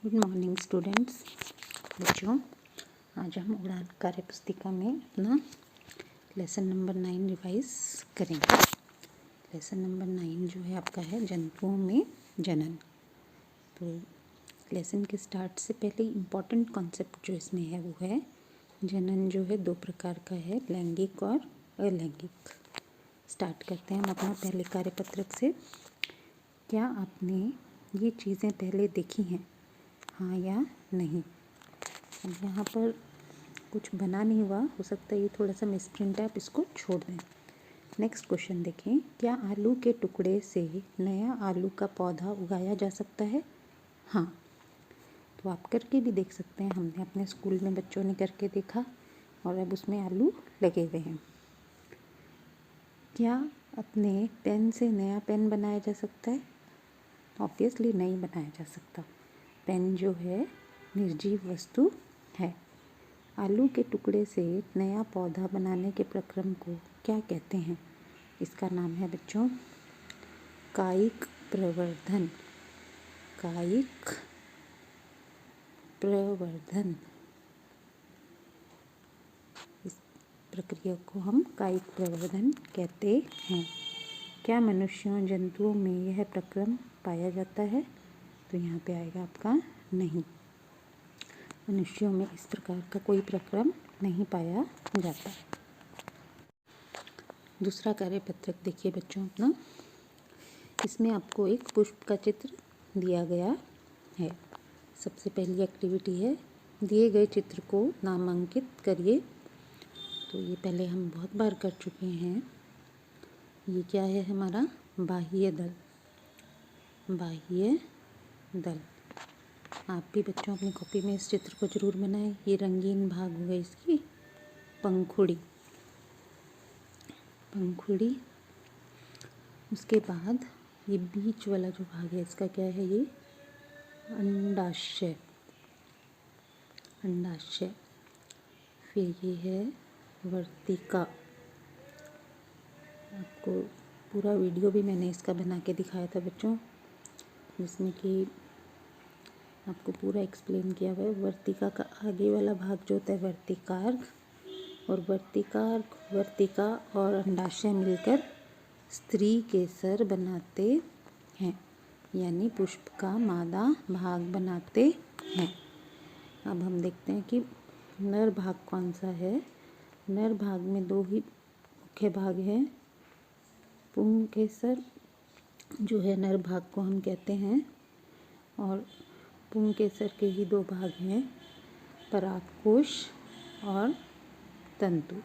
Good morning students. बच्चों, आज हम उड़ान कार्य पुस्तिका में अपना लेसन नंबर 9 रिवाइज करेंगे। लेसन नंबर 9 जो है आपका है जंतुओं में जनन। तो लेसन के स्टार्ट से पहले इम्पॉर्टेंट कॉन्सेप्ट जो इसमें है वो है जनन जो है दो प्रकार का है, लैंगिक और अलैंगिक। स्टार्ट करते हैं हम अपना पहले कार्यपत्रक से। क्या आपने ये चीज़ें पहले देखी हैं, हाँ या नहीं? अब यहाँ पर कुछ बना नहीं हुआ, हो सकता है ये थोड़ा सा मिसप्रिंट है, आप इसको छोड़ दें। नेक्स्ट क्वेश्चन देखें। क्या आलू के टुकड़े से नया आलू का पौधा उगाया जा सकता है? हाँ। तो आप करके भी देख सकते हैं, हमने अपने स्कूल में बच्चों ने करके देखा और अब उसमें आलू लगे हुए हैं। क्या अपने पेन से नया पेन बनाया जा सकता है? ऑब्वियसली नहीं बनाया जा सकता। पेन जो है निर्जीव वस्तु है। आलू के टुकड़े से नया पौधा बनाने के प्रक्रम को क्या कहते हैं? इसका नाम है बच्चों कायिक प्रवर्धन। कायिक प्रवर्धन, इस प्रक्रिया को हम कायिक प्रवर्धन कहते हैं। क्या मनुष्यों जंतुओं में यह प्रक्रम पाया जाता है? तो यहाँ पे आएगा आपका नहीं। मनुष्यों में इस प्रकार का कोई प्रक्रम नहीं पाया जाता। दूसरा कार्यपत्रक देखिए बच्चों अपना। इसमें आपको एक पुष्प का चित्र दिया गया है। सबसे पहली एक्टिविटी है दिए गए चित्र को नामांकित करिए। तो ये पहले हम बहुत बार कर चुके हैं। ये क्या है हमारा बाह्य दल। बाह्य दल। आप भी बच्चों अपनी कॉपी में इस चित्र को जरूर बनाएं। ये रंगीन भाग हो गई इसकी पंखुड़ी। पंखुड़ी। उसके बाद ये बीच वाला जो भाग है इसका क्या है? ये अंडाशय। अंडाशय। फिर ये है वर्तिका। आपको पूरा वीडियो भी मैंने इसका बना के दिखाया था बच्चों, जिसमें कि आपको पूरा एक्सप्लेन किया हुआ है। वर्तिका का आगे वाला भाग जो होता है वर्तिकार्घ, और वर्तिकार्घ, वर्तिका और अंडाशय मिलकर स्त्री केसर बनाते हैं, यानी पुष्प का मादा भाग बनाते हैं। अब हम देखते हैं कि नर भाग कौन सा है। नर भाग में दो ही मुख्य भाग हैं। पुंकेसर जो है नर भाग को हम कहते हैं, और पुंकेसर के ही दो भाग हैं, परागकोश और तंतु।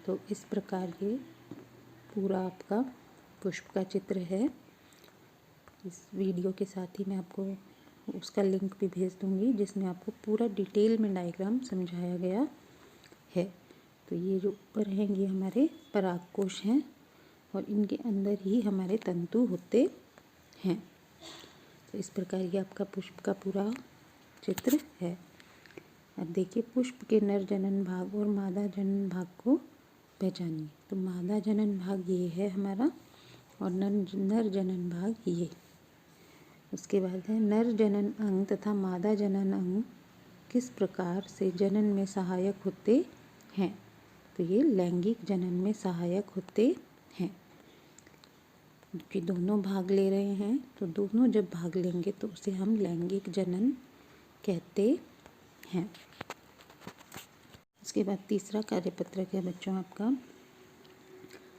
तो इस प्रकार ये पूरा आपका पुष्प का चित्र है। इस वीडियो के साथ ही मैं आपको उसका लिंक भी भेज दूंगी, जिसमें आपको पूरा डिटेल में डायग्राम समझाया गया है। तो ये जो ऊपर हैं ये हमारे परागकोश हैं और इनके अंदर ही हमारे तंतु होते हैं। तो इस प्रकार ये आपका पुष्प का पूरा चित्र है। अब देखिए पुष्प के नर जनन भाग और मादा जनन भाग को पहचानिए। तो मादा जनन भाग ये है हमारा और नर जनन भाग ये। उसके बाद है नर जनन अंग तथा मादा जनन अंग किस प्रकार से जनन में सहायक होते हैं? तो ये लैंगिक जनन में सहायक होते हैं, क्योंकि दोनों भाग ले रहे हैं। तो दोनों जब भाग लेंगे तो उसे हम लैंगिक जनन कहते हैं। इसके बाद तीसरा कार्यपत्रक है बच्चों आपका।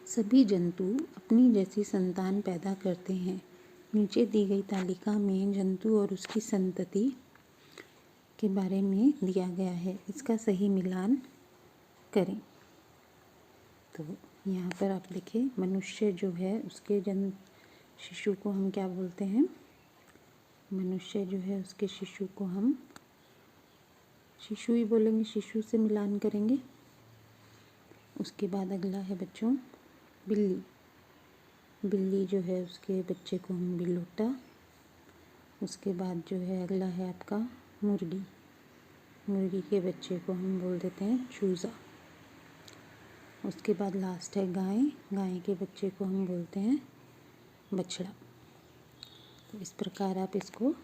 सभी जंतु अपनी जैसी संतान पैदा करते हैं। नीचे दी गई तालिका में जंतु और उसकी संतति के बारे में दिया गया है, इसका सही मिलान करें। तो यहाँ पर आप देखिए मनुष्य जो है उसके शिशु को हम क्या बोलते हैं? मनुष्य जो है उसके शिशु को हम शिशु ही बोलेंगे, शिशु से मिलान करेंगे। उसके बाद अगला है बच्चों बिल्ली। बिल्ली जो है उसके बच्चे को हम बिल्लोटा। उसके बाद जो है अगला है आपका मुर्गी। मुर्गी के बच्चे को हम बोल देते हैं चूज़ा। उसके बाद लास्ट है गाय। गाय के बच्चे को हम बोलते हैं बछड़ा। तो इस प्रकार आप इसको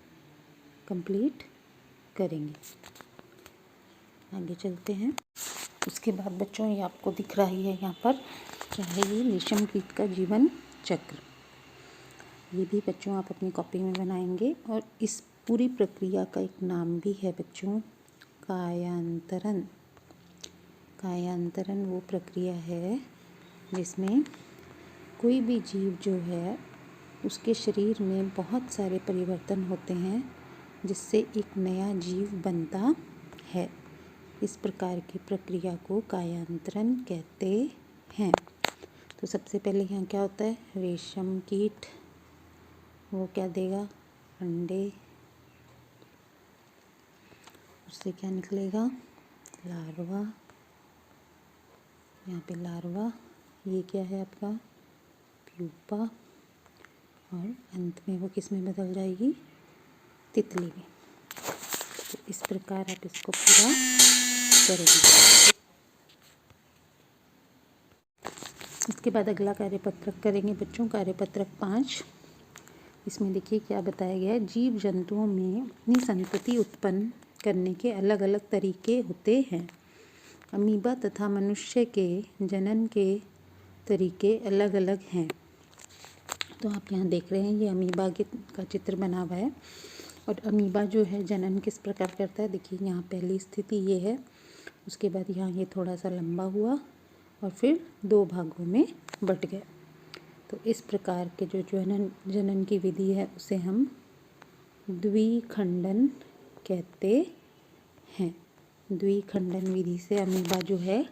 कंप्लीट करेंगे। आगे चलते हैं। उसके बाद बच्चों ये आपको दिख रहा ही है यहाँ पर, क्या है ये रेशम कीट का जीवन चक्र। ये भी बच्चों आप अपनी कॉपी में बनाएंगे। और इस पूरी प्रक्रिया का एक नाम भी है बच्चों, कायांतरण। कायांतरण वो प्रक्रिया है जिसमें कोई भी जीव जो है उसके शरीर में बहुत सारे परिवर्तन होते हैं जिससे एक नया जीव बनता है। इस प्रकार की प्रक्रिया को कायांतरण कहते हैं। तो सबसे पहले यहाँ क्या होता है, रेशम कीट वो क्या देगा, अंडे, उससे क्या निकलेगा, लार्वा। यहाँ पे लार्वा, ये क्या है आपका प्यूपा, और अंत में वो किस में बदल जाएगी, तितली में। तो इस प्रकार आप इसको पूरा करेंगे। इसके बाद अगला कार्यपत्रक करेंगे बच्चों, कार्यपत्रक 5। इसमें देखिए क्या बताया गया है, जीव जंतुओं में अपनी संतति उत्पन्न करने के अलग अलग तरीके होते हैं। अमीबा तथा मनुष्य के जनन के तरीके अलग अलग हैं। तो आप यहाँ देख रहे हैं ये अमीबा का चित्र बना हुआ है। और अमीबा जो है जनन किस प्रकार करता है, देखिए यहाँ पहली स्थिति ये है, उसके बाद यहाँ ये थोड़ा सा लंबा हुआ और फिर 2 भागों में बट गया। तो इस प्रकार के जो जनन की विधि है उसे हम द्विखंडन कहते हैं। द्विखंडन विधि से अमीबा जो है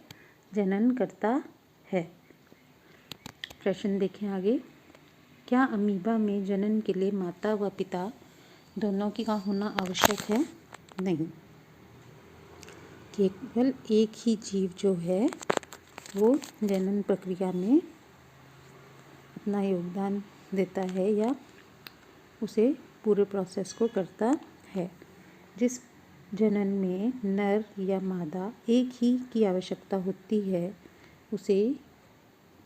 जनन करता है। प्रश्न देखें आगे, क्या अमीबा में जनन के लिए माता व पिता दोनों का होना आवश्यक है? नहीं, केवल एक ही जीव जो है वो जनन प्रक्रिया में अपना योगदान देता है या उसे पूरे प्रोसेस को करता है। जिस जनन में नर या मादा एक ही की आवश्यकता होती है उसे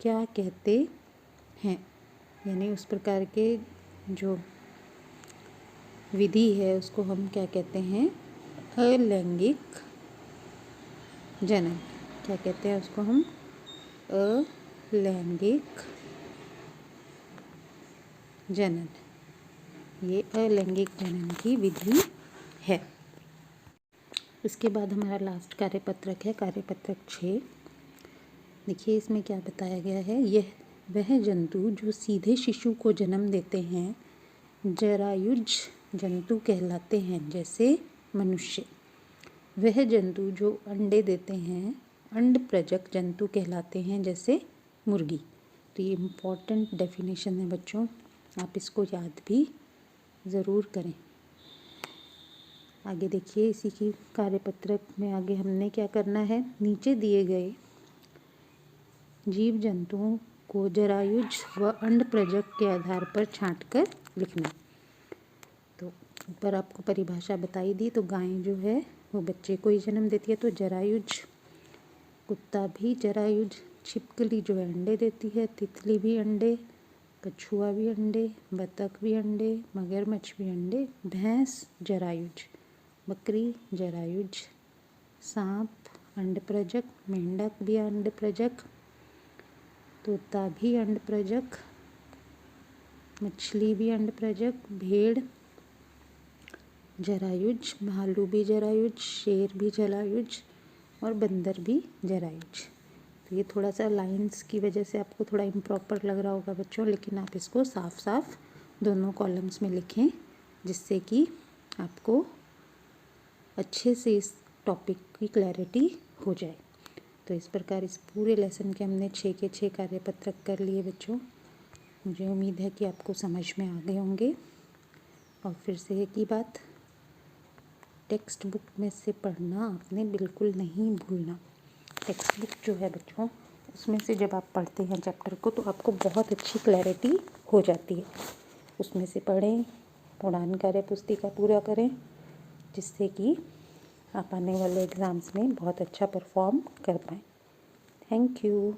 क्या कहते हैं, यानी उस प्रकार के जो विधि है उसको हम क्या कहते हैं, अलैंगिक जनन। क्या कहते हैं उसको हम, अलैंगिक जनन। ये अलैंगिक जनन की विधि है। इसके बाद हमारा लास्ट कार्यपत्रक है, कार्यपत्रक 6। देखिए इसमें क्या बताया गया है, यह वह जंतु जो सीधे शिशु को जन्म देते हैं जरायुज जंतु कहलाते हैं, जैसे मनुष्य। वह जंतु जो अंडे देते हैं अंडप्रजक जंतु कहलाते हैं, जैसे मुर्गी। तो ये इम्पॉर्टेंट डेफिनेशन है बच्चों, आप इसको याद भी ज़रूर करें। आगे देखिए इसी की कार्यपत्रक में आगे हमने क्या करना है, नीचे दिए गए जीव जंतुओं को जरायुज व अंडप्रजक के आधार पर छांटकर लिखना। तो ऊपर आपको परिभाषा बताई दी। तो गाय जो है वो बच्चे को ही जन्म देती है तो जरायुज, कुत्ता भी जरायुज, छिपकली जो है अंडे देती है, तितली भी अंडे, कछुआ भी अंडे, बतख भी अंडे, मगरमच्छ भी अंडे, भैंस जरायुज, बकरी जरायुज, सांप अंडप्रजक, मेंढक भी अंडप्रजक, तोता भी अंडप्रजक, मछली भी अंडप्रजक, भेड़ जरायुज, भालू भी जरायुज, शेर भी जरायुज और बंदर भी जरायुज। तो ये थोड़ा सा लाइंस की वजह से आपको थोड़ा इम्प्रॉपर लग रहा होगा बच्चों, लेकिन आप इसको साफ साफ दोनों कॉलम्स में लिखें जिससे कि आपको अच्छे से इस टॉपिक की क्लैरिटी हो जाए। तो इस प्रकार इस पूरे लेसन के हमने 6 के 6 कार्यपत्रक कर लिए बच्चों। मुझे उम्मीद है कि आपको समझ में आ गए होंगे। और फिर से एक ही बात, टेक्स्ट बुक में से पढ़ना आपने बिल्कुल नहीं भूलना। टेक्स्ट बुक जो है बच्चों उसमें से जब आप पढ़ते हैं चैप्टर को तो आपको बहुत अच्छी क्लैरिटी हो जाती है। उसमें से पढ़ें, उड़ान कार्य पुस्तिका पूरा करें जिससे कि आप आने वाले एग्ज़ाम्स में बहुत अच्छा परफॉर्म कर पाएँ। Thank you.